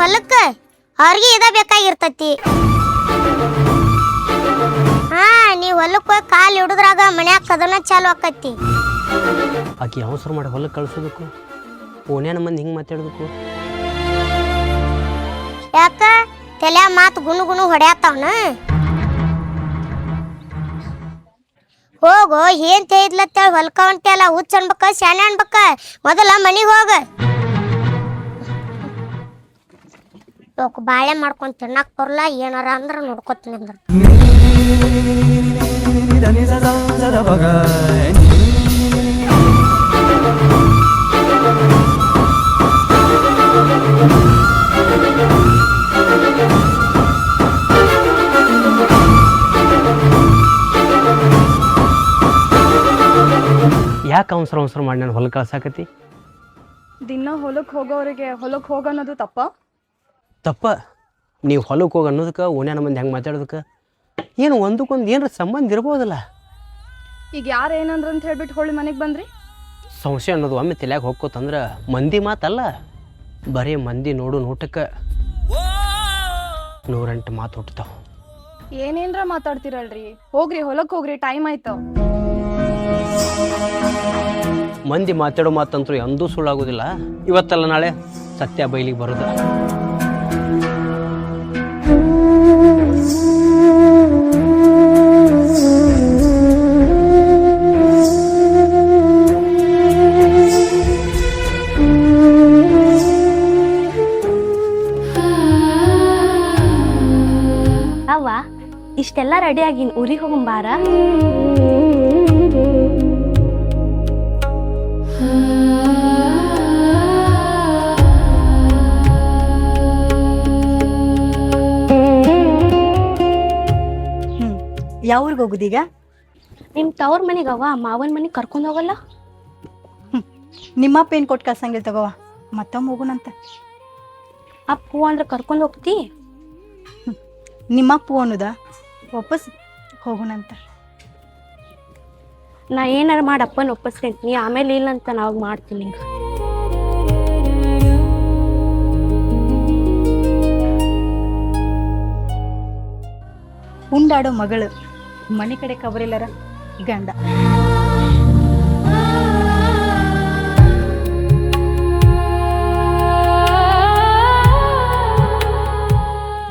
ಹೊಲಕ್ಕ ಅವ್ರಿಗೆ ಇದ ಬೇಕಾಗಿರ್ತತಿ. ಹಾ ನೀ ಹೊಲಕ್ಕೆ ಹೋಗಿ ಕಾಲು ಹಿಡಿದ್ರಾಗ ಮನ್ಯಾಗ ಕದನ ಚಾಲು ಆಕತಿ. ಆಕಿ ಅವಸರ ಮಾಡಿ ಹೊಲಕ್ಕೆ ಕಳ್ಸೋದಕ್ಕೂ ಓನ್ಯಾನ ಮಂದಿ ಹಿಂಗೆ ಮಾತಾಡೋದಕ್ಕೂ ಯಾಕ ತಲೆ ಮಾತು ಗುಣು ಗುಣು ಹೊಡ್ಯಾತಾವನ. ಹೋಗು ಏನ್ ತೇದ್ಲತ್ತೇಳಿ ಹೊಲ್ಕ ಹೊಂಟೆಲ್ಲ ಹುಚ್ಚ ಅನ್ಬೇಕ ಶಾನೆ ಅನ್ಬೇಕ. ಮೊದಲ ಮನಿಗೆ ಹೋಗ. ಬಾಳೆ ಮಾಡ್ಕೊಂಡ್ ತಿನ್ನಕ್ ಬರಲ್ಲ ಏನಾರ ಅಂದ್ರ ನೋಡ್ಕೊತೀನಿ ಅಂದ್ರ ಯಾಕೆ ಅವಸರ ಮಾಡಿ ನಾನು ಹೊಲಕ್ಕೆ ಕಳ್ಸಾಕತಿ? ದಿನ ಹೊಲಕ್ಕೆ ಹೋಗೋರಿಗೆ ಹೊಲಕ್ಕೆ ಹೋಗೋನ್ನೋದು ತಪ್ಪ. ನೀವು ಹೊಲಕ್ಕೆ ಹೋಗಿ ಅನ್ನೋದಕ್ಕೆ ಓನ್ಯಾನ ಮಂದಿ ಹೆಂಗೆ ಮಾತಾಡೋದಕ್ಕೆ ಏನು ಒಂದಕ್ಕೊಂದು ಏನಾರ ಸಂಬಂಧ ಇರ್ಬೋದಲ್ಲ. ಈಗ ಯಾರು ಏನಂದ್ರ ಅಂತ ಹೇಳ್ಬಿಟ್ಟು ಹೊಳ್ಳಿ ಮನೆಗೆ ಬಂದ್ರಿ? ಸಂಶಯ ಅನ್ನೋದು ಒಮ್ಮೆ ತಲೆಯಾಗ ಹೋಗ್ಕೋತಂದ್ರೆ ಮಂದಿ ಮಾತಲ್ಲ, ಬರೀ ಮಂದಿ ನೋಡು ನೋಟಕ್ಕೆ 108 ಮಾತು ಹುಟ್ಟತಾವ. ಏನೇನ್ರ ಮಾತಾಡ್ತಿರಲ್ರಿ, ಹೋಗ್ರಿ ಹೊಲಕ್ಕೆ ಹೋಗ್ರಿ, ಟೈಮ್ ಆಯ್ತು. ಮಂದಿ ಮಾತಾಡೋ ಮಾತಂತೂ ಎಂದೂ ಸುಳ್ಳಾಗೋದಿಲ್ಲ. ಇವತ್ತಲ್ಲ ನಾಳೆ ಸತ್ಯ ಬಯಲಿಗೆ ಬರೋದು. ಅವ್ವ ಇಷ್ಟೆಲ್ಲ ರೆಡಿ ಆಗಿನ್ ಊರಿಗೆ ಹೋಗಂಬಾರ. ಯಾವ ಊರಿಗೆ ಹೋಗುದೀಗ? ನಿಮ್ ತವ್ರ ಮನೆಗವ್ವ, ಮಾವನ ಮನೆಗೆ ಕರ್ಕೊಂಡು ಹೋಗಲ್ಲ? ನಿಮ್ಮಪ್ಪ ಏನು ಕೊಟ್ಟು ಕಳ್ಸಂಗಿಲ್ಲ ತಗೋವ, ಮತ್ತೊಮ್ಮೆ ಹೋಗುನಂತ. ಅಪ್ಪು ಅಂದ್ರೆ ಕರ್ಕೊಂಡು ಹೋಗ್ತಿ? ನಿಮ್ಮಪ್ಪು ಅನ್ನೋದ ವಾಪಸ್ ಹೋಗುನಂತ. ನಾ ಏನಾರ ಮಾಡಿ ಅಪ್ಪನ ಒಪ್ಪಿಸ್ಕೊಂತೀನಿ, ಆಮೇಲೆ ಇಲ್ಲ ಅಂತ ನಾವಾಗ ಮಾಡ್ತೀನಿ. ಉಂಡಾಡೋ ಮಗಳು, ಮನೆ ಕಡೆ ಕಬರಿಲ್ಲರ ಗಂಡ.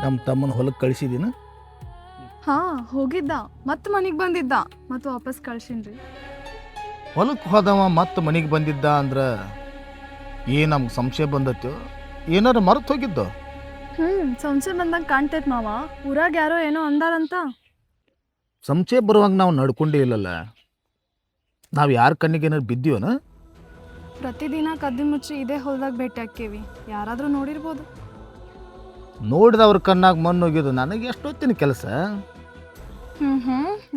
ನಮ್ಮ ತಮ್ಮನ ಹೊಲಕ್ಕೆ ಕಳಿಸಿದ್ದೀನ. ಹಾ ಹೋಗಿದ್ದ, ಮತ್ತೆ ಮನೆಗೆ ಬಂದಿದ್ದ, ಮತ್ತೆ ವಾಪಸ್ ಕಳ್ಸಿನ್ರಿ. ಹೊಲಕ್ಕೆ ಹೋದವ ಮತ್ತೆ ಮನೆಗೆ ಬಂದಿದ್ದ ಅಂದ್ರೆ ನಮ್ಗೆ ಸಂಶಯ ಬಂದತ್ತೋ, ಏನಾರ ಮರೆತು ಹೋಗಿದ್ದು? ಸಂಶಯ ಬಂದಂಗೆ ಕಾಣ್ತೈತ್ ಮಾವ. ಊರಾಗ ಯಾರೋ ಏನೋ ಅಂದಾರಂತ. ಸಂಶಯ ಬರುವಾಗ ನಾವು ನಡ್ಕೊಂಡೇ ಇಲ್ಲಲ್ಲ. ನಾವು ಯಾರ ಕಣ್ಣಿಗೆ ಏನಾರು ಬಿದ್ದೀವನ? ಪ್ರತಿದಿನ ಕದ್ದಿ ಮುಚ್ಚಿ ಇದೇ ಹೊಲ್ದಾಗ ಭೇಟಿ ಹಾಕೇವಿ, ಯಾರಾದ್ರೂ ನೋಡಿರ್ಬೋದು. ನೋಡಿದವ್ರ ಕಣ್ಣಾಗ ಮಣ್ಣು ಹೋಗಿದ್ದು ನನಗೆ ಎಷ್ಟೊತ್ತಿನ ಕೆಲಸ.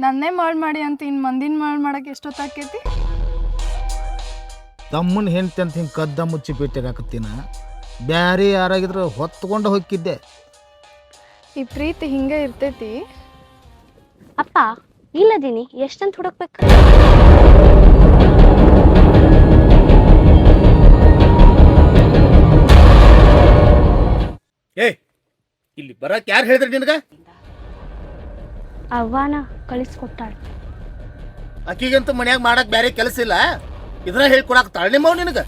ನನ್ನೇ ಮಾಡಿ ಅಂತ ಇನ್ನು ಮಂದಿನ ಮಾಡಕ್ಕೆ ಎಷ್ಟೊತ್ತಾಕೈತಿ? ತಮ್ಮನ ಹೆಂಡತಿ ಅಂತ ಹಿಂಗೆ ಕದ್ದ ಮುಚ್ಚಿ ಭೇಟಿಯಾಗ ಹಾಕತ್ತೀನ, ಬ್ಯಾರೆ ಯಾರಾಗಿದ್ರು ಹೊತ್ಕೊಂಡು ಹೋಗಿದ್ದೆ. ಈ ಪ್ರೀತಿ ಹಿಂಗೆ ಇರ್ತೈತಿ. ಅಪ್ಪ ಇಲ್ಲದೀನಿ, ಎಷ್ಟಂತ ಹುಡುಕ್ಬೇಕು? ಇಲ್ಲಿ ಬರಕ್ಕೆ ಯಾರು ಹೇಳಿದ್ರಿ ನಿನಗ? ಅವ್ವಾನ ಕಳಿಸ್ಕೊಟ್ಟಾಳ. ಅಕ್ಕಿಗಂತೂ ಮನ್ಯಾಗ ಮಾಡಕ್ ಬೇರೆ ಕೆಲಸ ಇಲ್ಲ, ಇದ್ರ ಹೇಳ್ಕೊಡಕ್ ತಾಳ್ನಿಮ್ಮವ್ ನಿನಗ.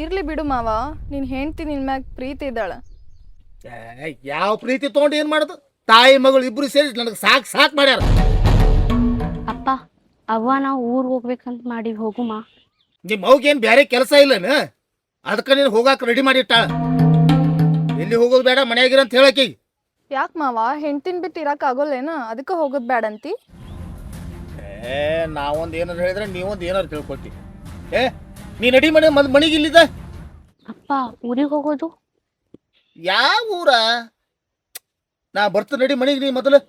ಇರ್ಲಿ ಬಿಡು ಮಾವ, ನೀನ್ ಹೆಂಡ್ತಿ ನಿನ್ ಮ್ಯಾಗ ಪ್ರೀತಿ ಇದ್ದಾಳ. ಯಾವ ಪ್ರೀತಿ ತಗೊಂಡು ಏನ್ ಮಾಡುದು? ತಾಯಿ ಮಗಳು ಇಬ್ರು ಸೇರಿ ನನಗೆ ಸಾಕ್ ಮಾಡ್ಯಾರ. ಅಪ್ಪ ಅವ್ವ ನಾವು ಊರ್ ಹೋಗ್ಬೇಕಂತ ಮಾಡಿ ಹೋಗುಮ. ನಿಮ್ಮ ಅವ್ಗೇನ್ ಬೇರೆ ಕೆಲಸ ಇಲ್ಲನ? ಅದಕ್ಕೆ ನೀನು ಹೋಗಾಕ ರೆಡಿ ಮಾಡಿಟ್ಟಾಳ. ಎಲ್ಲಿ ಹೋಗೋದು ಬೇಡ, ಮನ್ಯಾಗಿರಂತ ಹೇಳಕಿ. ಯಾಕೆ ಮಾವ, ಹೆಂಡ್ತಿನ ಬಿಟ್ಟು ಇರಕ್ ಆಗೋಲ್ಲೇನ? ಅದಕ್ಕೆ ಹೋಗೋದು ಬೇಡಂತಿ? ನಾವೊಂದು ಏನಾರು ಹೇಳಿದ್ರೆ ನೀವೊಂದು ಏನಾರು ತಿಳ್ಕೊಳ್ತಿ. ನೀ ನಡಿ ಮನೆಗೆ ಇಲ್ಲಿದ. ಅಪ್ಪ ಊರಿಗೆ ಹೋಗೋದು ಯಾವ ಊರ? ನಾ ಬರ್ತ ನಡಿ ಮನೆಗೆ. ನೀ ಮೊದಲು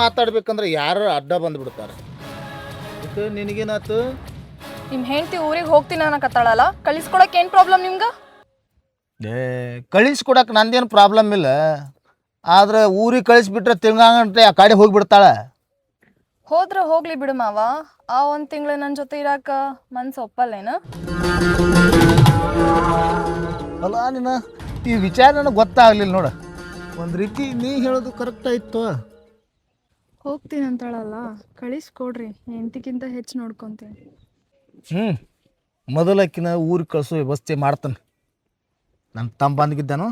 ಮಾತಾಡ್ಬೇಕಂದ್ರೆ ಯಾರು ಅಡ್ಡ ಬಂದ್ಬಿಡ್ತಾರೆ. ನಿನಗೇನಾತು? ನಿಮ್ ಹೆಂಡ್ತಿ ಊರಿಗೆ ಹೋಗ್ತೀನಿ ಅನ್ನಕತ್ತಾಳಲ್ಲ, ಕಳಿಸ್ಕೊಡಕ್ ಏನ್ ಪ್ರಾಬ್ಲಮ್ ನಿಮ್ಗ? ಕಳಿಸ್ಕೊಡಕ್ ನಂದೇನು ಪ್ರಾಬ್ಲಮ್ ಇಲ್ಲ, ಆದ್ರೆ ಊರಿಗೆ ಕಳಿಸ್ಬಿಟ್ರೆ ತಿಂಗಂಗಂಟ್ರೆ ಆ ಕಡೆ ಹೋಗಿಬಿಡ್ತಾಳೆ. ಹೋದ್ರೆ ಹೋಗ್ಲಿ ಬಿಡು ಮಾವ. ಆ 1 ತಿಂಗಳು ನನ್ನ ಜೊತೆ ಇರಾಕ ಮನ್ಸು ಒಪ್ಪಲ್ಲೇನ? ಅಲ್ಲ ನಿನ್ನ ಈ ವಿಚಾರ ನನಗೆ ಗೊತ್ತಾಗಲಿಲ್ಲ ನೋಡ. ಒಂದು ರೀತಿ ನೀ ಹೇಳೋದು ಕರೆಕ್ಟ್ ಆಯ್ತು. ಹೋಗ್ತೀನಿ ಅಂತಾಳಲ್ಲ, ಕಳಿಸ್ಕೊಡ್ರಿ. ಹೆಂಡತಿಗಿಂತ ಹೆಚ್ಚು ನೋಡ್ಕೊತೀನಿ. ಮೊದಲಕ್ಕಿನ ಊರಿಗೆ ಕಳಿಸೋ ವ್ಯವಸ್ಥೆ ಮಾಡ್ತಾನೆ. ನನ್ನ ತಮ್ಮ ಬಂದಿದ್ದಾನು,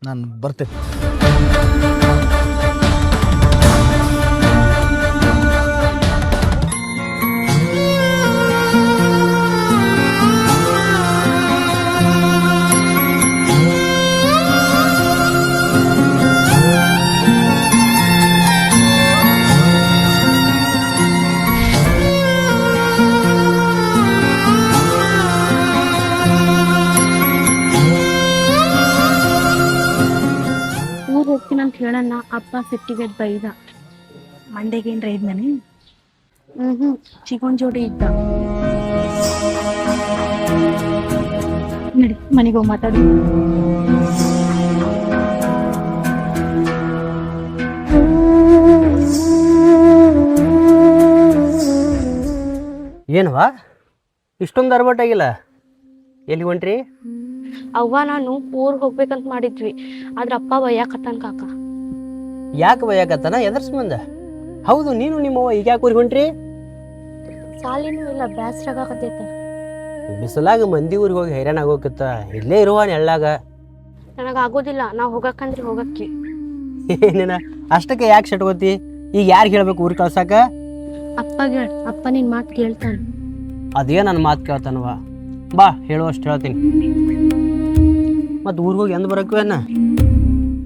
ನಾನು ಬರ್ತೇನೆ. ಊರ್ ಹೋಗ್ತೀನಿ ಅಂತ ಹೇಳಣ್ಣ, ಅಪ್ಪ ಸಿಟ್ಟಿಗೆ ಬೈದ. ಮಂಡೆಗೆ ಏನ್ರ ಇದ್ ನಾನು ಚಿಗೋನ್ ಜೋಡಿ ಇದ್ದ. ನಡಿ ಮನೆಗೆ ಹೋಗಿ ಮಾತಾಡಿ. ಏನವಾ ಇಷ್ಟೊಂದು ಅರ್ಬಟ್ಟಾಗಿಲ್ಲ? ಎಲ್ಲಿ ಹೊಂಟ್ರಿ? ಅವ್ವ ನಾನು ಊರ್ಗ್ ಹೋಗ್ಬೇಕಂತ ಮಾಡಿದ್ವಿ, ಆದ್ರ ಅಪ್ಪ ಬೈಯಾಕತ್ತಾನ ಕಾಕ. ಯಾಕೆ ಬೈಯಾಕತ್ತಾನ? ಎದರ್ ಸಂಬಂಧ? ಹೌದು, ನೀನು ನಿಮ್ಮವ್ವ ಈಗ ಯಾಕೆ ಊರಿಗೆ ಹೊಂಟ್ರಿ? ಸಾಲಿನೂ ಇಲ್ಲ, ಬ್ಯಾಸ್ರಾಗತ್ತೈತ. ಬಿಸಿಲಾಗ ಮಂದಿ ಊರಿಗೆ ಹೋಗಿ ಹೈರಾಣ ಆಗೋಕತ್ತ. ಇಲ್ಲೇ ಇರುವ ನೆಳ್ಳಾಗ. ನನಗಾಗೋದಿಲ್ಲ, ನಾವು ಹೋಗಕ್ಕಂದ್ರೆ ಹೋಗಕ್ಕಿ. ಏನೇನ ಅಷ್ಟಕ್ಕೆ ಯಾಕೆ ಶಟ್ಕೋತಿ? ಈಗ ಯಾರಿಗೆ ಹೇಳ್ಬೇಕು ಊರಿಗೆ ಕಳ್ಸಾಕ? ಅಪ್ಪಗೆ ಅಪ್ಪ ನಿನ್ ಮಾತು ಕೇಳ್ತಾನ. ಅದೇ ನನ್ನ ಮಾತು ಕೇಳ್ತಾನವ. ಬಾ, ಹೇಳುವಷ್ಟು ಹೇಳ್ತೀನಿ. ಮತ್ತು ಊರಿಗೆ ಹೋಗಿ ಎಂದು ಬರೋಕ್ವೇನ?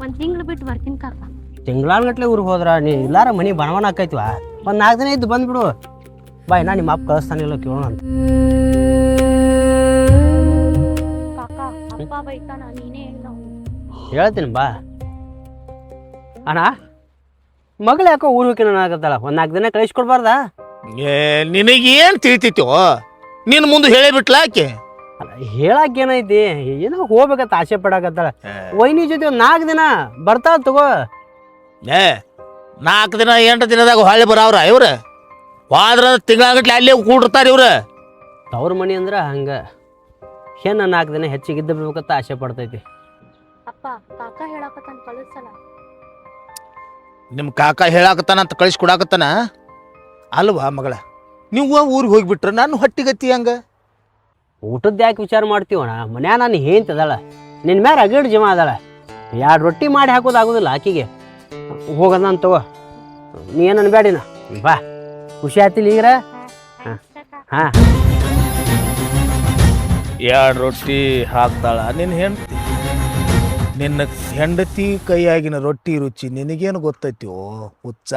1 ತಿಂಗಳು ಬಿಟ್ಟು ಬರ್ತೀನಿ ಕಾಕ. ತಿಂಗಳಾನ್ಗಟ್ಲೆ ಊರಿಗೆ ಹೋದ್ರ ನೀ ಇಲ್ಲಾರ ಮನೆ ಬಣವನ ಹಾಕೈತಿವ. ಒಂದು 4 ದಿನ ಇದ್ದು ಬಂದ್ಬಿಡು. ಬಾಯ್, ನಾ ನಿಮ್ಮ ಅಪ್ಪ ಕಳಿಸ್ತಾನಿಲ್ಲ ಕೇಳೋಣ ಅಂತ. ಕಾಕ ಅಪ್ಪ ಬೈತಾನ, ನೀನೇ ಹೇಳ. ಹೇಳ್ತೀನಿ ಬಾ. ಅಣ್ಣ, ಮಗಳು ಯಾಕೋ ಊರು ಹೋಗಿ ಆಗತ್ತಲ್ಲ, ಒಂದು 4 ದಿನ ಕಳಿಸ್ಕೊಡ್ಬಾರ್ದಾ? ನಿನಗೇನು ತಿಳಿತೈತೋ? ನಿನ್ನ ಮುಂದೆ ಹೇಳೇ ಬಿಟ್ಲ ಆಕೆ? ಅಲ್ಲ, ಹೇಳಕ್ ಏನೈತಿ? ಏನೋ ಹೋಗ್ಬೇಕಂತ ಆಸೆ ಪಡಾಕತ್ತಾಳ. ವೈನಿ ಜೊತೆ ಒಂದು 4 ದಿನ ಬರ್ತಾಳ ತಗೋ. 4 ದಿನ 8 ದಿನದಾಗ ಹೊಳ್ಳಿ ಬರವ್ರ ಇವ್ರ? ಹೋದ್ರ ತಿಂಗಳಾಗಟ್ಲೆ ಅಲ್ಲೇ ಕೂಡಿರ್ತಾರ ಇವ್ರ. ತವ್ರ ಮನಿ ಅಂದ್ರೆ ಹಂಗ. ಹೆಣ್ಣು 4 ದಿನ ಹೆಚ್ಚಿಗೆ ಇದ್ದು ಬಿಡ್ಬೇಕಂತ ಆಸೆ ಪಡ್ತೈತಿ. ಅಪ್ಪ ಕಾಕ ಹೇಳಾಕತ್ತಾನ, ಕಳಿಸಲ್ಲ. ನಿಮ್ಮ ಕಾಕ ಹೇಳಾಕತ್ತಾನಂತ ಕಳಿಸ್ಕೊಡಾಕತ್ತಾನ ಅಲ್ವಾ ಮಗಳ? ನೀವು ಊರಿಗೆ ಹೋಗಿಬಿಟ್ರೆ ನಾನು ಹೊಟ್ಟಿಗತ್ತಿ ಹಂಗ. ಊಟದ್ದು ಯಾಕೆ ವಿಚಾರ ಮಾಡ್ತೀವಣ್ಣ? ಮನ್ಯಾಗ ನಾನು ಹೇಂತದಾಳ, ನಿನ್ನ ಮ್ಯಾಲ ಅಗಡ್ ಜಮ ಅದಾಳ. 2 ರೊಟ್ಟಿ ಮಾಡಿ ಹಾಕೋದು ಆಗೋದಿಲ್ಲ ಆಕಿಗೆ. ಹೋಗೋದ ತಗೋ, ನೀ ಏನು ಅನ್ಬೇಡಿನ. ಬಾ, ಖುಷಿ ಆಯ್ತಿಲ್ಲ ಈಗ್ರ? ಹಾಂ, 2 ರೊಟ್ಟಿ ಹಾಕ್ತಾಳ ನಿನ್ನ ಹೆಂಡತಿ. ನಿನ್ನ ಹೆಂಡತಿ ಕೈಯಾಗಿನ ರೊಟ್ಟಿ ರುಚಿ ನಿನಗೇನು ಗೊತ್ತೈತಿವೋ ಹುಚ್ಚ?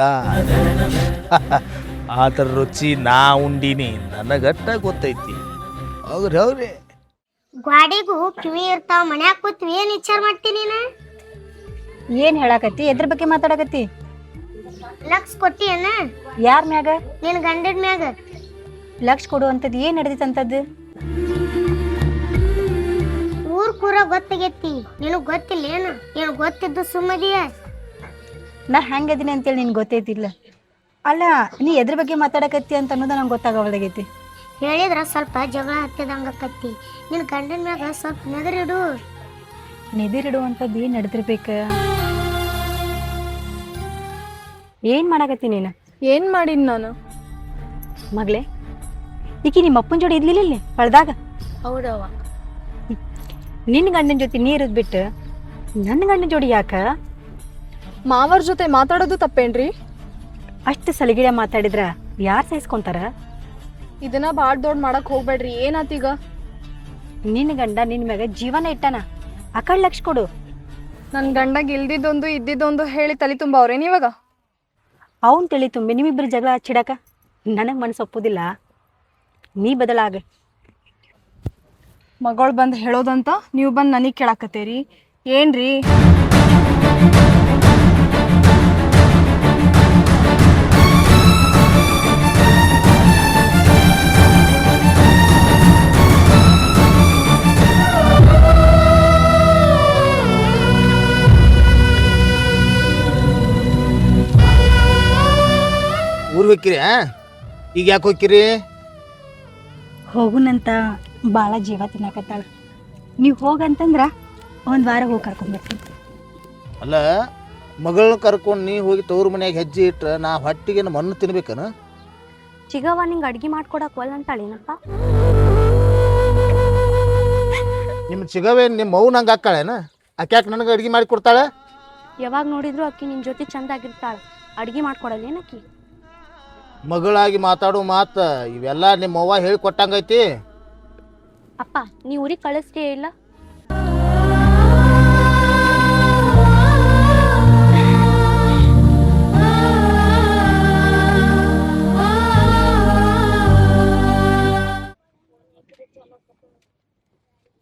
ಆತರ ರುಚಿ ನಾ ಉಂಡಿನಿ, ನನಗಟ್ಟ ಗೊತ್ತೈತಿ. ಹೌದ್ರಿ ಗ್ವಾಡಿಗೂ ಕಿವಿ ಇರ್ತಾವ. ಮನ್ಯಾಗ ಕೂತ್ವಿ ಏನ್ ವಿಚಾರ ಮಾಡ್ತೀನಿ? ಏನ್ ಹೇಳಾಕತ್ತಿ? ಎದ್ರ ಬಗ್ಗೆ ಮಾತಾಡಕತ್ತಿ? ಲಕ್ಷ ಕೊಟ್ಟಿಯನ? ಯಾರ ಮ್ಯಾಗ? ನಿನ್ ಗಂಡನ ಮ್ಯಾಗ. ಲಕ್ಷ ಕೊಡುವಂಥದ್ದು ಏನ್ ನಡೆದಿತ್ತಂತದ್ದು? ಊರ್ ಕೂರ ಗೊತ್ತಾಗೈತಿ, ನಿನಗ್ ಗೊತ್ತಿಲ್ಲ ಏನು? ಏನು ಗೊತ್ತಿದ್ದು ಸುಮ್ಮದಿಯ? ನಾ ಹೆಂಗದೀನಿ ಅಂತೇಳಿ ನಿನ್ಗೆ ಗೊತ್ತೈತಿಲ್ಲ. ಅಲ್ಲ, ನೀ ಎದ್ರ ಬಗ್ಗೆ ಮಾತಾಡಕತ್ತಿ ಅಂತ ಅನ್ನೋದು ನಂಗೆ ಗೊತ್ತಾಗವಲ್ದಾಗೈತಿ. ಹೇಳಿದ್ರ ಸ್ವಲ್ಪ ಜಗಳ ಹತ್ತಿದಂಗ ಕತ್ತಿ. ನಿನ್ ಗಂಡನ ಮ್ಯಾಗ ಸ್ವಲ್ಪ ನೆದರಿಡು. ನೆದಿರಿಡುವಂಥದ್ದು ಏನ್ ನಡೆದಿರ್ಬೇಕ? ಏನ್ ಮಾಡಾಕತ್ತಿ ನೀನು? ಏನ್ ಮಾಡಿನ್ ನಾನು? ಮಗಳೇ, ಈಕಿ ನಿಮ್ಮ ಅಪ್ಪನ ಜೋಡಿ ಇರ್ಲಿಲ್ಲ ಇಲ್ಲಿ ಹೊಳ್ದಾಗ? ಹೌದವ್ವ. ನಿನ್ನ ಗಂಡನ ಜೊತೆ ನೀರಿದ್ ಬಿಟ್ಟು ನನ್ನ ಗಂಡನ ಜೋಡಿ ಯಾಕ? ಮಾವರ್ ಜೊತೆ ಮಾತಾಡೋದು ತಪ್ಪೇನ್ರಿ? ಅಷ್ಟು ಸಲಿಗಿಡ ಮಾತಾಡಿದ್ರ ಯಾರು ಸಹಿಸ್ಕೊಂತಾರ? ಇದನ್ನ ಬಾಳ್ ದೊಡ್ಡ ಮಾಡಕ್ ಹೋಗ್ಬೇಡ್ರಿ. ಏನಾತೀಗ? ನಿನ್ನ ಗಂಡ ನಿನ್ ಮ್ಯಾಗ ಜೀವನ ಇಟ್ಟಾನ, ಆ ಕಡೆ ಲಕ್ಷ ಕೊಡು. ನನ್ ಗಂಡಗ್ ಇಲ್ದಿದ್ದೊಂದು ಇದ್ದಿದ್ದೊಂದು ಹೇಳಿ ತಲೆ ತುಂಬ ಅವ್ರೇನ್ ಇವಾಗ? ಅವನ್ ತಿಳಿ ತುಂಬಿ ನಿಮ್ಮಿಬ್ರು ಜಗಳ ಹಚ್ಚಿಡಕ ನನಗ್ ಮನಸ್ಸು ಒಪ್ಪುದಿಲ್ಲ. ನೀ ಬದಲಾಗ. ಮಗಳು ಬಂದು ಹೇಳೋದಂತ ನೀವು ಬಂದು ನನಗೆ ಕೇಳಾಕತ್ತೀರಿ ಏನ್ರಿ? ಊರಿಗೆ ಊರಿಗೆ ಹೋಗ್ಕಿರಿ ಈಗ ಯಾಕೆ ಹೋಗ್ಕಿರಿ? ಹೋಗುನಂತ ಭಾಳ ಜೀವ ತಿನ್ನಕತ್ತಾಳ. ನೀವು ಹೋಗಂತಂದ್ರ ಒಂದು ವಾರ ಹೋಗಿ ಕರ್ಕೊಂಡ್ಬರ್ತೀನಿ. ಅಲ್ಲ, ಮಗಳನ್ನ ಕರ್ಕೊಂಡು ನೀ ಹೋಗಿ ತವ್ರ ಮನ್ಯಾಗ ಹೆಜ್ಜೆ ಇಟ್ರೆ ನಾ ಹೊಟ್ಟಿಗೆ ಮಣ್ಣು ತಿನ್ಬೇಕನ? ಚಿಗವ್ವ ನಿಂಗೆ ಅಡ್ಗೆ ಮಾಡ್ಕೊಡಕ್ ಒಲ್ಲ ಅಂತಾಳೇನಪ್ಪ? ನಿಮ್ಮ ಚಿಗವೇ ನಿಮ್ಮ ಮೌ ನಂಗೆ ಹಾಕ್ಕಾಳೇನ? ಆಕೆ ಯಾಕೆ ನನಗೆ ಅಡ್ಗೆ ಮಾಡಿ ಕೊಡ್ತಾಳೆ? ಯಾವಾಗ ನೋಡಿದ್ರು ಅಕ್ಕಿ ನಿನ್ ಜೊತೆ ಚಂದಾಗಿರ್ತಾಳ, ಅಡ್ಗೆ ಮಾಡ್ಕೊಡಲ್ಲೇನಕ್ಕಿ? ಮಗಳಾಗಿ ಮಾತಾಡೋ ಮಾತು ಇವೆಲ್ಲ ನಿಮ್ಮ ಅವ್ವ ಹೇಳಿ ಕೊಟ್ಟಂಗೈತಿ. ಅಪ್ಪ ನೀ ಊರಿಗೆ ಕಳಿಸ್ತೀಯ ಇಲ್ಲ?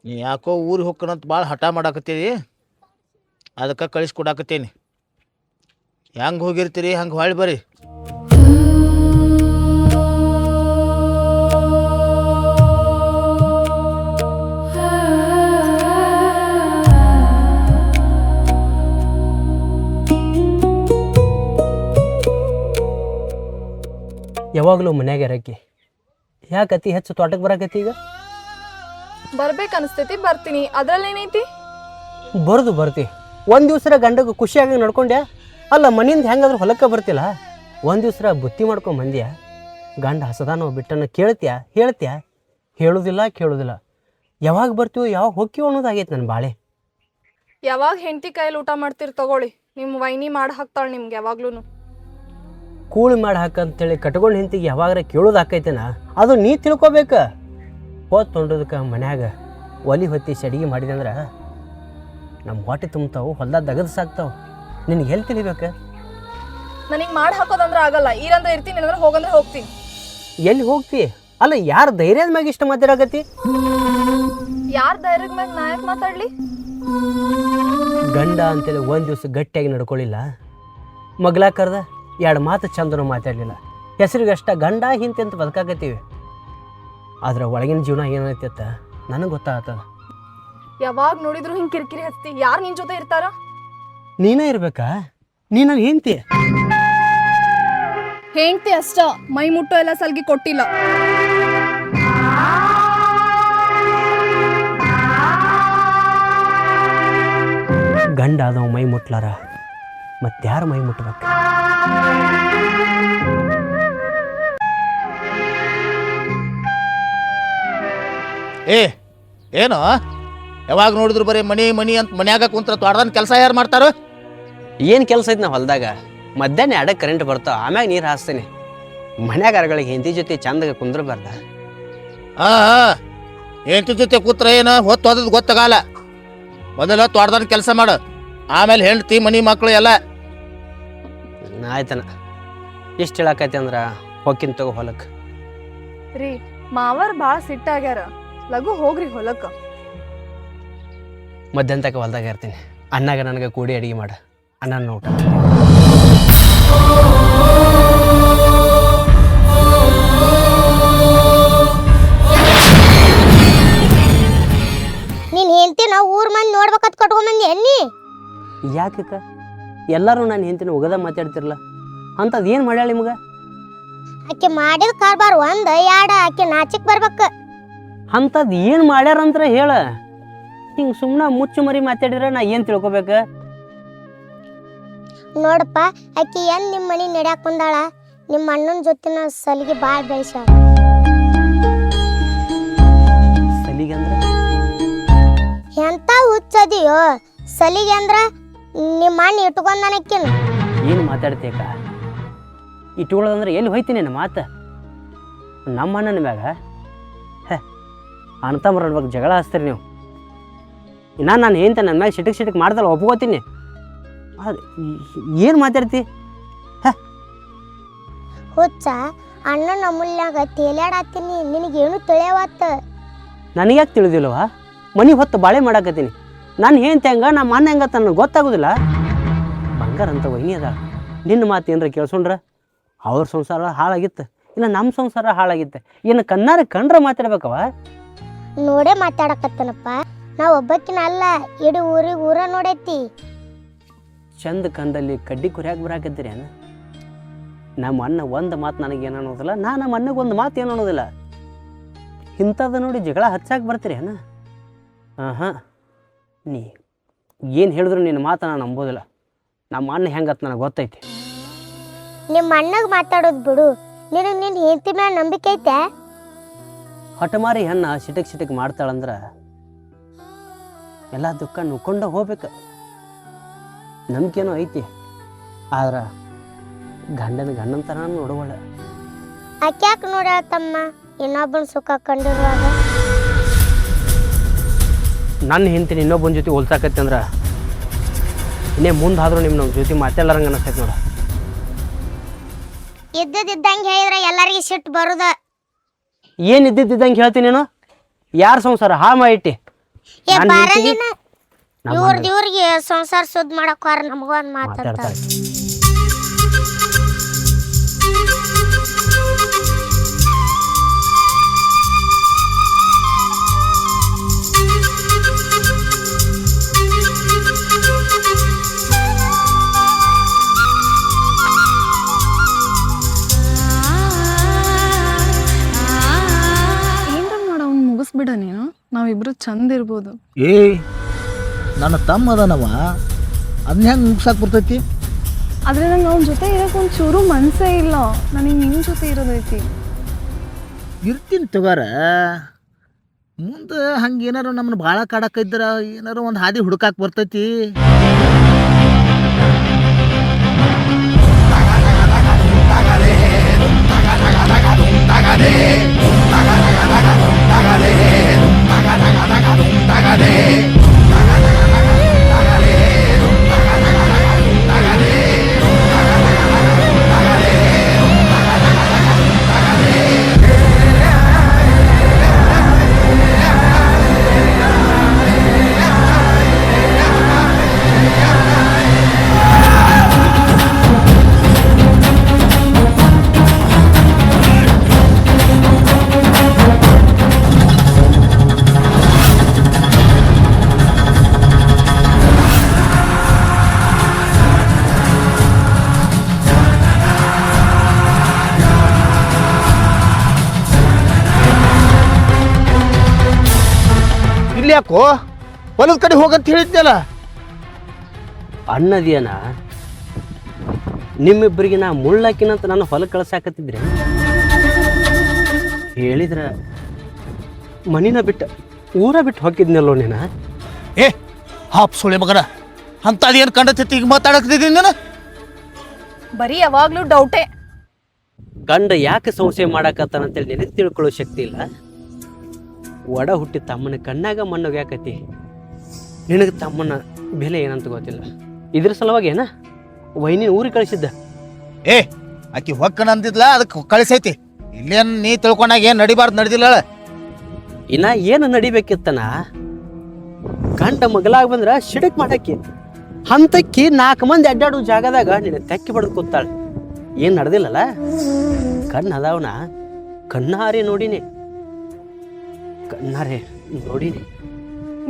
ನೀ ಯಾಕೋ ಊರಿಗೆ ಹೋಗ್ಕನಂತ ಭಾಳ ಹಠ ಮಾಡಾಕತ್ತೀರಿ, ಅದಕ್ಕೆ ಕಳಿಸ್ಕೊಡಾಕತ್ತೀನಿ. ಹೆಂಗೆ ಹೋಗಿರ್ತೀರಿ ಹಂಗೆ ಹೊಳ್ಳಿ ಬರ್ರಿ. ಯಾವಾಗಲೂ ಮನ್ಯಾಗ ಇರಕ್ಕೆ ಯಾಕೆ ಅತಿ ಹೆಚ್ಚು ತೋಟಕ್ಕೆ ಬರಾಕತ್ತಿ? ಈಗ ಬರ್ಬೇಕು ಅನಿಸ್ತೈತಿ, ಬರ್ತೀನಿ. ಅದ್ರಲ್ಲೇನೈತಿ? ಬರ್ತಿ ಒಂದು ದಿವ್ಸ ಗಂಡಗೆ ಖುಷಿಯಾಗಿ ನಡ್ಕೊಂಡ್ಯಾ? ಅಲ್ಲ, ಮನೆಯಿಂದ ಹೆಂಗಾದ್ರೂ ಹೊಲಕ್ಕೆ ಬರ್ತಿಲ್ಲ, ಒಂದು ದಿವ್ಸ ಬುತ್ತಿ ಮಾಡ್ಕೊಂಡು ಬಂದ್ಯಾ? ಗಂಡ ಹಸದಾನೋ ಬಿಟ್ಟನ ಕೇಳ್ತ್ಯಾ? ಹೇಳೋದಿಲ್ಲ. ಯಾವಾಗ ಬರ್ತೀವೋ ಯಾವಾಗ ಹೋಗ್ತೀವೋ ಅನ್ನೋದಾಗೈತೆ ನನ್ನ ಬಾಳೆ. ಯಾವಾಗ ಹೆಂಡತಿ ಕೈಯಲ್ಲಿ ಊಟ ಮಾಡ್ತೀರಿ ತಗೊಳ್ಳಿ, ನಿಮ್ಮ ವೈನಿ ಮಾಡಿ ಹಾಕ್ತಾಳೆ ನಿಮ್ಗೆ ಯಾವಾಗ್ಲೂ. ಕೂಳಿ ಮಾಡಿ ಹಾಕಂತೇಳಿ ಕಟ್ಕೊಂಡು ಹೆಂಡತಿಗೆ ಯಾವಾಗಾರ ಕೇಳೋದು ಹಾಕೈತೇನ? ಅದು ನೀ ತಿಳ್ಕೊಬೇಕು. ಹೋದ್ ತೊಂಡದಕ್ಕೆ ಮನ್ಯಾಗ ಒಲಿ ಹೊತ್ತಿ ಅಡಿಗೆ ಮಾಡಿದೆ ಅಂದ್ರೆ ನಮ್ಮ ಹೊಟ್ಟೆ ತುಂಬ್ತಾವು, ಹೊಲ್ದಾಗ ದಗದು ಸಾಕ್ತಾವು. ನಿನಗೆ ಎಲ್ಲಿ ತಿಳಿಬೇಕು? ನನಗೆ ಮಾಡಿ ಹಾಕೋದಂದ್ರೆ ಆಗಲ್ಲ. ಇರಂದ್ರೆ ಇರ್ತೀನಿ, ಅಂದ್ರೆ ಹೋಗಂದ್ರೆ ಹೋಗ್ತೀನಿ. ಎಲ್ಲಿ ಹೋಗ್ತಿ? ಅಲ್ಲ, ಯಾರು ಧೈರ್ಯದ ಮ್ಯಾಗ ಇಷ್ಟ ಮಾತಾಡಕತ್ತಿ? ಯಾರ ಧೈರ್ಯದ ಮ್ಯಾಗ ನಾಯಕ್ ಮಾತಾಡ್ಲಿ? ಗಂಡ ಅಂತೇಳಿ ಒಂದು ದಿವ್ಸ ಗಟ್ಟಿಯಾಗಿ ನಡ್ಕೊಳ್ಳಿಲ್ಲ, ಮಗ್ಲಾ ಕರ್ದ 2 ಮಾತು ಚಂದನೂ ಮಾತಾಡಲಿಲ್ಲ, ಹೆಸರಿಗಷ್ಟ ಗಂಡ ಹಿಂತೆ ಅಂತ ಬದುಕಾಕತ್ತೀವಿ. ಆದ್ರೆ ಒಳಗಿನ ಜೀವನ ಏನೈತಿ ಅಂತ ನನಗೆ ಗೊತ್ತಾಗ್ತದ. ಯಾವಾಗ ನೋಡಿದ್ರು ಹಿಂಗೆ ಕಿರಿಕಿರಿ ಹತ್ತಿ. ಯಾರು ನಿನ್ ಜೊತೆ ಇರ್ತಾರ? ನೀನೇ ಇರ್ಬೇಕಾ? ನೀ ನನ್ನ ಹೆಂಡ್ತಿ. ಹೆಂಡ್ತಿ ಅಷ್ಟ, ಮೈ ಮುಟ್ಟೋ ಎಲ್ಲ ಸಲ್ಗಿ ಕೊಟ್ಟಿಲ್ಲ. ಗಂಡ ಆದವ ಮೈ ಮುಟ್ಲಾರ ಮತ್ತಾರು ಮೈ ಮುಟ್ಬೇಕು? ಏನು ಯಾವಾಗ ನೋಡಿದ್ರು ಬರೀ ಮನಿ ಅಂತ ಮನ್ಯಾಗ ಕುಂತ್ರ ತೋಟದ ಕೆಲಸ ಯಾರು ಮಾಡ್ತಾರೋ? ಏನು ಕೆಲಸ ಐತೆ ನಾ ಹೊಲ್ದಾಗ? ಮಧ್ಯಾಹ್ನ 2 ಕರೆಂಟ್ ಬರ್ತಾವ, ಆಮ್ಯಾಗ ನೀರು ಹಾಸ್ತೀನಿ. ಮನ್ಯಾಗ ಅರಗಳಿಗೆ ಹೆಂಡತಿ ಜೊತೆ ಚಂದಾಗ ಕುಂದ್ರಬಾರ್ದ? ಹೆಂಡತಿ ಜೊತೆ ಕೂತ್ರ ಏನು ಹೊತ್ತು ಹೋದದ್ದು ಗೊತ್ತಾಗಲ್ಲ. ಮೊದಲ ತೋಟದ ಕೆಲಸ ಮಾಡು, ಆಮೇಲೆ ಹೆಂಡತಿ ಮನಿ ಮಕ್ಕಳು ಎಲ್ಲ. ಆಯ್ತನ, ಎಷ್ಟು ಹೇಳಕೈತಿ ಅಂದ್ರೆ ಹೊಕ್ಕಿನ ತಗೋ ಹೊಲಕ್ಕೆ. ರೀ, ಮಾವರ್ ಭಾಳ ಸಿಟ್ಟಾಗ್ಯಾರ, ಲಘು ಹೋಗ್ರಿ ಹೊಲಕ್ಕ. ಮಧ್ಯಾಹ್ನ ತಕ ಹೊಲ್ದಾಗ ಇರ್ತೀನಿ. ಅನ್ನಾಗ ನನಗೆ ಕೂಡಿ ಅಡಿಗೆ ಮಾಡ, ಅನ್ನ ಊಟ. ನೀನ್ ಹೆಂಡತಿ ನಾವು ಊರ್ ಮಂದಿ ನೋಡ್ಬೇಕಂತ ಕಟ್ಕೊಂಡ್ ಬಂದಿ ಎನ್ನಿ? ಯಾಕಕ್ಕ ಎಲ್ಲರೂ ನಾನು ಹೆಂಡ್ತಿನ ಒಗದ ಮಾತಾಡ್ತಿರಲ್ಲ? ಅಂಥದ್ದು ಏನು ಮಾಡ್ಯಾಳ ನಿಮ್ಗೆ? ಆಕೆ ಮಾಡಿದ ಕಾರ್ಬಾರ್ 1 2 ಆಕೆ ನಾಚಿಕ್ ಬರ್ಬೇಕ. ಅಂಥದ್ದು ಏನು ಮಾಡ್ಯಾರಂತ್ರ ಹೇಳ. ಹಿಂಗೆ ಸುಮ್ಮನೆ ಮುಚ್ಚು ಮರಿ ಮಾತಾಡಿದ್ರೆ ನಾ ಏನು ತಿಳ್ಕೊಬೇಕ? ನೋಡಪ್ಪ, ಆಕೆ ಏನ್ ನಿಮ್ಮ ಮನೆ ನಡ್ಯಾಕ ಬಂದಾಳ, ನಿಮ್ಮ ಅಣ್ಣನ ಜೊತೆನ ಸಲಿಗೆ ಭಾಳ ಬೆಳೆಸ್ಯಾಳ. ಸಲಿಗೆ ಅಂದ್ರೆ ಎಂತ ಹುಚ್ಚದಿಯೋ? ಸಲಿಗೆ ಅಂದ್ರ ನಿಮ್ಮ ಅಣ್ಣ ಇಟ್ಕೊಂಡನಕ್ಕಿನ. ಏನು ಮಾತಾಡ್ತೇಕ? ಇಟ್ಕೊಳ್ಳೋದಂದ್ರೆ ಎಲ್ಲಿ ಹೋಯ್ತೀನಿ ನನ್ನ ಮಾತು? ನಮ್ಮ ಅಣ್ಣನ ಮ್ಯಾಗ ಅಣ್ತಂಬ್ರ ಅನ್ಬೇಕು ಜಗಳ ಹಚ್ತೀರಿ ನೀವು. ನಾನು ಏನ್ತ ನನ್ನ ಮ್ಯಾಗ ಸಿಟಕ್ ಮಾಡ್ದಲ್ಲ ಒಪ್ಕೋತೀನಿ. ಅದು ಏನು ಮಾತಾಡ್ತಿ? ಹುಚ್ಚ, ಅಣ್ಣನ ಅಮೂಲ್ಯಾಗ ತೇಲಾಡತ್ತೀನಿ, ನಿನಗೇನು ತಿಳಿಯವತ್ತ? ನನಗ್ಯಾಕೆ ತಿಳಿದಿಲ್ಲವ? ಮನೆ ಹೊತ್ತು ಬಾಳೆ ಮಾಡಾಕತ್ತೀನಿ. ನಾನು ಹೆಂತ ಹೆಂಗ ನಮ್ಮ ಅಣ್ಣ ಹೆಂಗ ತನ್ನ ಗೊತ್ತಾಗೋದಿಲ್ಲ. ಬಂಗಾರ ಅಂತ ವೈನಿ ಅದ, ನಿನ್ನ ಮಾತು ಏನರ ಕೇಳಿಸ್ಕೊಂಡ್ರೆ ಅವ್ರ ಸಂಸಾರ ಹಾಳಾಗಿತ್ತು, ಇಲ್ಲ ನಮ್ಮ ಸಂಸಾರ ಹಾಳಾಗಿತ್ತು. ಇನ್ನು ಕಣ್ಣಾರ ಕಂಡ್ರೆ ಮಾತಾಡ್ಬೇಕವ? ನೋಡೇ ಮಾತಾಡಕತ್ತನಪ್ಪ. ನಾವು ಒಬ್ಬಕ್ಕಿನ ಅಲ್ಲ, ಇಡೀ ಊರ ನೋಡೈತಿ. ಚಂದ ಕಂದಲ್ಲಿ ಕಡ್ಡಿ ಕುರಿಯಾಗಿ ಬರಾಕತ್ತೀರಿ ಅಣ್ಣ? ನಮ್ಮ ಅಣ್ಣ ಒಂದು ಮಾತು ನನಗೇನು ಅನ್ನೋದಿಲ್ಲ, ನಾನು ನಮ್ಮ ಅಣ್ಣಗೆ ಒಂದು ಮಾತು ಏನು ಅನ್ನೋದಿಲ್ಲ. ಇಂಥದ್ದು ನೋಡಿ ಜಗಳ ಹಚ್ಚಾಕೆ ಬರ್ತೀರಿ ಅಣ್ಣ? ಹಾಂ ನೀ ಏನು ಹೇಳಿದ್ರು ನಿನ್ನ ಮಾತು ನಾನು ನಂಬೋದಿಲ್ಲ. ನಮ್ಮ ಅಣ್ಣ ಹೆಂಗತ್ ನನಗೆ ಗೊತ್ತೈತಿ. ನಿಮ್ಮ ಅಣ್ಣಗೆ ಮಾತಾಡೋದು ಬಿಡು, ನಿನಗೆ ನಿನ್ನ ಹೆಂಡತಿ ಮೇಲೆ ನಂಬಿಕೆ ಐತೆ? ಹಠಮಾರಿ ಹೆಣ್ಣ ಸಿಟಕ್ ಮಾಡ್ತಾಳಂದ್ರೆ ಎಲ್ಲ ದುಃಖ ನುಕ್ಕೊಂಡು ಹೋಗ್ಬೇಕು. ನಂಬಿಕೆನೂ ಐತಿ, ಆದ್ರೆ ಗಂಡನ ಥರ ನೋಡುವಳ. ಆಕ್ಯಾಕೆ ನೋಡ್ಯಾಳ ತಮ್ಮ ಇನ್ನೊಬ್ಬನ ಸುಖ ಕಂಡಿರುವಾಗ? ನನ್ನ ಹೆಂಡತಿ ಇನ್ನೊಬ್ಬನ ಜೊತೆ ಹೋಲ್ಸಾಕತ್ತಿ ಅಂದ್ರೆ ಇನ್ನೇ ಮುಂದಾದರೂ ನಿಮ್ಮ ಜೊತೆ ಮಾತಾಡಲಾರಂಗೆ ಅನ್ನಿಸ್ತೈತೆ ನೋಡ. ಇದ್ದಂಗೆ ಹೇಳಿದ್ರೆ ಎಲ್ಲರಿಗೂ ಸಿಟ್ಟು ಬರುದ. ಏನು ಇದ್ದಿದ್ದಂಗೆ ಹೇಳ್ತೀನಿ ನೀನು? ಯಾರು ಸಂಸಾರ ಹಾಳು ಮಾಡಿಟ್ಟಿ? ಇವ್ರಿಗೆ ಸಂಸಾರ ಸುದ್ದ ಮಾಡಕ್ ನಮಗೂ ಒಂದು ಮಾತಾಡ್ತಾರೆ. ಬಿಡ ನೀನು, ನಾವಿಬ್ರು ಚಂದ ಇರ್ಬೋದು. ನನ್ನ ತಮ್ಮ ಅದನವ, ಅದನ್ನ ಹೆಂಗೆ ಮುಗ್ಸಾಕ್ ಬರ್ತೈತಿ? ಆದ್ರೆ ನಂಗೆ ಅವನ ಜೊತೆ ಇರಕ್ಕೆ ಒಂದು ಚೂರು ಮನಸ್ಸೇ ಇಲ್ಲ. ನನಗೆ ನಿನ್ನ ಜೊತೆ ಇರೋದೈತಿ. ಇರ್ತೀನಿ ತಗೋರ, ಮುಂದೆ ಹಂಗೆ ಏನಾರು ನಮ್ಮನ್ನ ಭಾಳ ಕಾಡಕ್ಕಿದ್ರ ಏನಾರು ಒಂದು ಹಾದಿ ಹುಡುಕಾಕ್ ಬರ್ತೈತಿ. ಯಾಕೋ ಹೊಲದ ಕಡೆ ಹೋಗಂತ ಹೇಳಿದ್ನಲ್ಲ? ಅನ್ನದೇನ ನಿಮ್ಮಿಬ್ಬರಿಗೆ ನಾ ಮುಳ್ಳಾಕಿನಂತ ನಾನು ಹೊಲ ಕಳ್ಸಾಕತ್ತಿದ್ರೆ ಹೇಳಿದ್ರ ಮನಿನ ಬಿಟ್ಟು ಊರ ಬಿಟ್ಟು ಹೋಗಿದ್ನಲ್ಲೋ ನೀನ. ಹಾಪ್ ಸುಳಿ ಮಗನ, ಅಂತದೇನು ಕಂಡತೈತಿ ಈಗ ಮಾತಾಡಕ್ತಿದ್ದೀನಿ ನಾನು? ಬರೀ ಯಾವಾಗ್ಲೂ ಡೌಟೇ. ಗಂಡ ಯಾಕೆ ಸಂಶಯ ಮಾಡಾಕತ್ತಾನಂತೇಳಿ ನಿನಗೆ ತಿಳ್ಕೊಳ್ಳೋ ಶಕ್ತಿ ಇಲ್ಲ. ಒಡ ಹುಟ್ಟಿ ತಮ್ಮನ ಕಣ್ಣಾಗ ಮಣ್ಣಗೆ ಯಾಕತಿ? ನಿನಗೆ ತಮ್ಮನ ಬೆಲೆ ಏನಂತ ಗೊತ್ತಿಲ್ಲ. ಇದ್ರ ಸಲುವಾಗಿ ಏನ ವೈನಿ ಊರಿಗೆ ಕಳಿಸಿದ್ದ? ಆಕಿ ಹೊಕ್ಕನ ಅಂದಿದ್ಲ, ಅದಕ್ಕೆ ಕಳಿಸೈತಿ. ಇಲ್ಲೇನು ನೀ ತಿಳ್ಕೊಂಡಾಗ ಏನು ನಡಿಬಾರ್ದು ನಡೆದಿಲ್ಲ. ಇನ್ನ ಏನು ನಡಿಬೇಕಿತ್ತನ? ಗಂಟ ಮಗಲಾಗ ಬಂದ್ರ ಸಿಡಕ್ ಮಾಡಕ್ಕಿ ಹಂತಕ್ಕಿ 4 ಮಂದಿ ಅಡ್ಡಾಡು ಜಾಗದಾಗ ನಿನ್ನ ತೆಕ್ಕಿ ಬಡ್ದು ಕೂತಾಳ. ಏನು ನಡೆದಿಲ್ಲಲ್ಲ? ಕಣ್ಣು ಅದಾವನ ಕಣ್ಣಾರೆ ನೋಡಿನಿ, ಕಣ್ಣಾರೆ ನೋಡಿನಿ.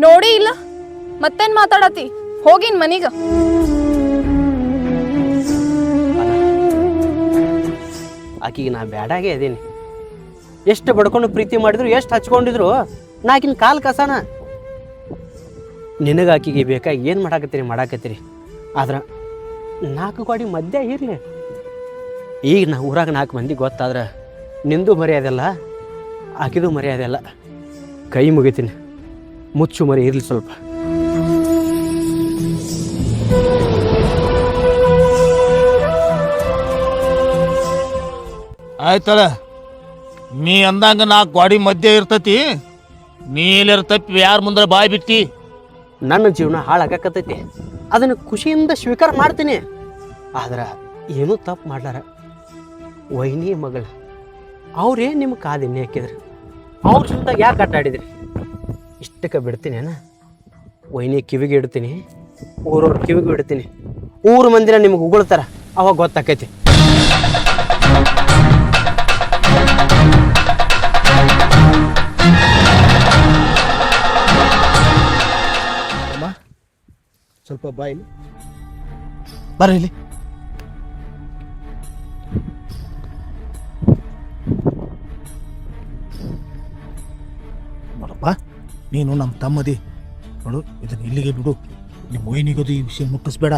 ನೋಡಿ ಇಲ್ಲ ಮತ್ತೇನ್ ಮಾತಾಡತಿ? ಹೋಗಿನ್ ಮನೀಗ. ಆಕಿಗೆ ನಾ ಬ್ಯಾಡಾಗೆ ಅದೀನಿ. ಎಷ್ಟು ಬಡ್ಕೊಂಡು ಪ್ರೀತಿ ಮಾಡಿದ್ರು, ಎಷ್ಟು ಹಚ್ಕೊಂಡಿದ್ರು ನಾಕಿನ ಕಾಲು ಕಸಾನ. ನಿನಗೆ ಆಕಿಗೆ ಬೇಕಾಗಿ ಏನು ಮಾಡಾಕತ್ತೀರಿ ಆದ್ರೆ 4 ಗಾಡಿ ಮಧ್ಯ ಇರಲಿ. ಈಗ ನಾ ಊರಾಗ 4 ಮಂದಿ ಗೊತ್ತಾದ್ರೆ ನಿಂದು ಮರ್ಯಾದೆಲ್ಲ, ಆಕಿದು ಮರ್ಯಾದೆಲ್ಲ. ಕೈ ಮುಗಿತೀನಿ, ಮುಚ್ಚು ಮರಿ ಇರಲಿ ಸ್ವಲ್ಪ. ಆಯ್ತಲ್ಲ, ನೀ ಅಂದಂಗ 4 ಗಾಡಿ ಮಧ್ಯೆ ಇರ್ತತಿ. ನೀ ಎಲ್ಲರ ತಪ್ಪಿ ಯಾರ ಮುಂದೆ ಬಾಯ್ ಬಿಟ್ಟಿ? ನನ್ನ ಜೀವನ ಹಾಳಾಗಕತ್ತೈತಿ, ಅದನ್ನು ಖುಷಿಯಿಂದ ಸ್ವೀಕಾರ ಮಾಡ್ತೀನಿ. ಆದ್ರೆ ಏನೂ ತಪ್ಪು ಮಾಡ್ಲಾರ ವೈನಿ ಮಗಳು ಅವ್ರೇ ನಿಮ್ಮ ಕಾದಿನ್ನೇ ಹಾಕಿದ್ರು. ಅವ್ರ ಜೊತೆಗೆ ಯಾಕೆ ಆಟ ಆಡಿದ್ರಿ? ಇಷ್ಟಕ್ಕೆ ಬಿಡ್ತೀನಿ ಅಣ್ಣ. ವೈನಿ ಕಿವಿಗೆ ಇಡ್ತೀನಿ, ಊರವ್ರ ಕಿವಿಗೆ ಇಡ್ತೀನಿ. ಊರು ಮಂದಿರ ನಿಮ್ಗೆ ಉಗುಳ್ತಾರ, ಅವಾಗ ಗೊತ್ತಾಕೈತಿ. ಸ್ವಲ್ಪ ಬಾಯಿಲಿ ಬರ್ರಿ ಇಲ್ಲಿ. ಅಪ್ಪ ನೀನು ನಮ್ಮ ತಮ್ಮದಿ ನೋಡು, ಇದನ್ನ ಇಲ್ಲಿಗೆ ಬಿಡು. ನಿಮ್ಮ ವೈನಿಗದು ಈ ವಿಷಯ ಮುಟ್ಟಿಸ್ಬೇಡ.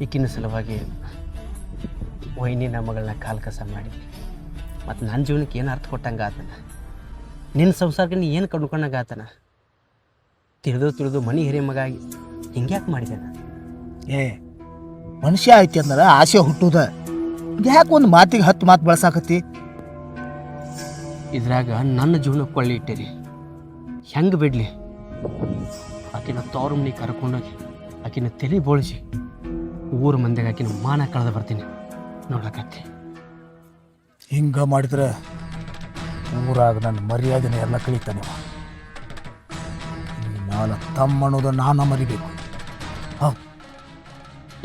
ಈಕಿನ ಸಲುವಾಗಿ ವೈನಿ ನಮ್ಮ ಮಗಳನ್ನ ಕಾಲು ಕಸ ಮಾಡಿ ಮತ್ತು ನನ್ನ ಜೀವನಕ್ಕೆ ಏನು ಅರ್ಥ ಕೊಟ್ಟಂಗೆ ಆತನ, ನಿನ್ನ ಸಂಸಾರಕ್ಕೆ ನೀ ಏನು ಕಂಡುಕೊಂಡಂಗೆ ಆತನ. ತಿಳಿದು ಮನೆ ಹಿರಿಯ ಮಗ ಆಗಿ ಹಿಂಗ್ಯಾಕೆ ಮಾಡಿದೆ ನಾನು? ಮನುಷ್ಯ ಐತಿ ಅಂದ್ರೆ ಆಸೆ ಹುಟ್ಟುದ. ಯಾಕೆ ಒಂದು ಮಾತಿಗೆ 10 ಮಾತು ಬಳಸಾಕತ್ತಿ? ಇದ್ರಾಗ ನನ್ನ ಜೀವನಕ್ಕೆ ಕೊಳ್ಳಿ ಇಟ್ಟಿರಿ. ಹೆಂಗೆ ಬಿಡಲಿ? ಆಕಿನ ತವ್ರ ಮನೆಗೆ ಕರ್ಕೊಂಡೋಗಿ ಆಕಿನ ತಲೆ ಬೋಳಿಸಿ ಊರ ಮಂದಿಗೆ ಆಕಿನ ಮಾನ ಕಳೆದು ಬರ್ತೀನಿ ನೋಡ್ಲಕತ್ತಿ. ಹಿಂಗ ಮಾಡಿದ್ರೆ ಊರಾಗ ನನ್ನ ಮರ್ಯಾದೆನ ಎಲ್ಲ ಕಳೀತಾನೆ. ನಾನು ತಮ್ಮ ಅನ್ನೋದು ನಾನು ಮರಿಬೇಕು.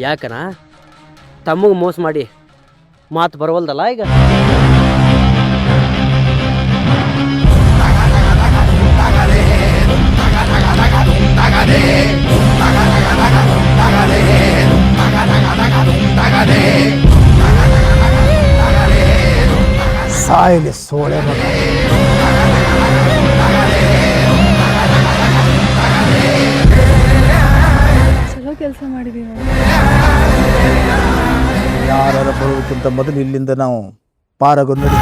ಯಾಕನ ತಮ್ಮಗೆ ಮೋಸ ಮಾಡಿ ಮಾತು ಬರವಲ್ದಲ್ಲ ಈಗ? ಸಾಯಲಿ ಸೋಳೆ ಮಗ. ಚಲೋ ಕೆಲಸ ಮಾಡಿದೀವಿ. ಯಾರು ಬರೋದಕ್ಕಿಂತ ಮೊದಲು ಇಲ್ಲಿಂದ ನಾವು ಪಾರಾಗೋದು ನೋಡಿ.